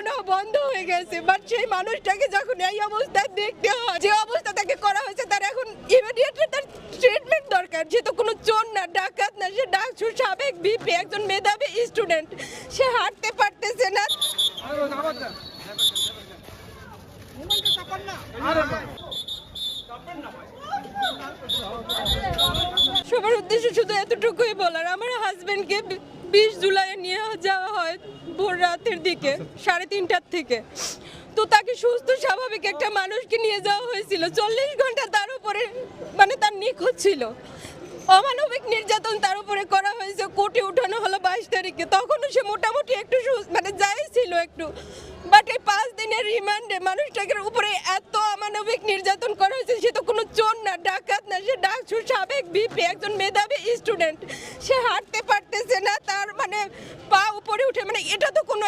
মনে হয় বন্ধ হয়ে গেছে। বাট সেই মানুষটাকে যখন এই অবস্থায় দেখতে হয়, যে অবস্থা তাকে করা হয়েছে, তার এখন ইমিডিয়েটলি তার ট্রিটমেন্ট দরকার। সে তো কোনো চোর না, ডাকাত না, সে ডাকসুর সাবেক ভিপি, একজন মেধাবী স্টুডেন্ট। সে হাঁটতে পারতেছে না। সবার উদ্দেশ্যে শুধু এতটুকুই বলার, আমার হাজবেন্ডকে 20 জুলাই নিয়ে যাওয়া হয় ভোর রাতের দিকে 3:30টার থেকে। তো তাকে সুস্থ স্বাভাবিক একটা মানুষকে নিয়ে যাওয়া হয়েছিল, 40 ঘন্টা তার উপরে মানে তার নিখোঁজ ছিল। অমানবিক নির্যাতন তার উপরে করা হয়েছে। কোর্টে উঠানো হলো 22 তারিখে, তখনও সে মোটামুটি একটু মানে যাই ছিল একটু। বাট এই 5 দিনের রিমান্ডে মানুষটাকে উপরে এত অমানবিক নির্যাতন করা হয়েছে। সে তো কোনো চোর না, ডাকাত না, সে ডাকসুর সাবেক ভিপি, একজন মেধাবী স্টুডেন্ট। সে হাঁটতে পারতেছে না, তার মানে পা উপরে উঠে, মানে এটা তো কোনো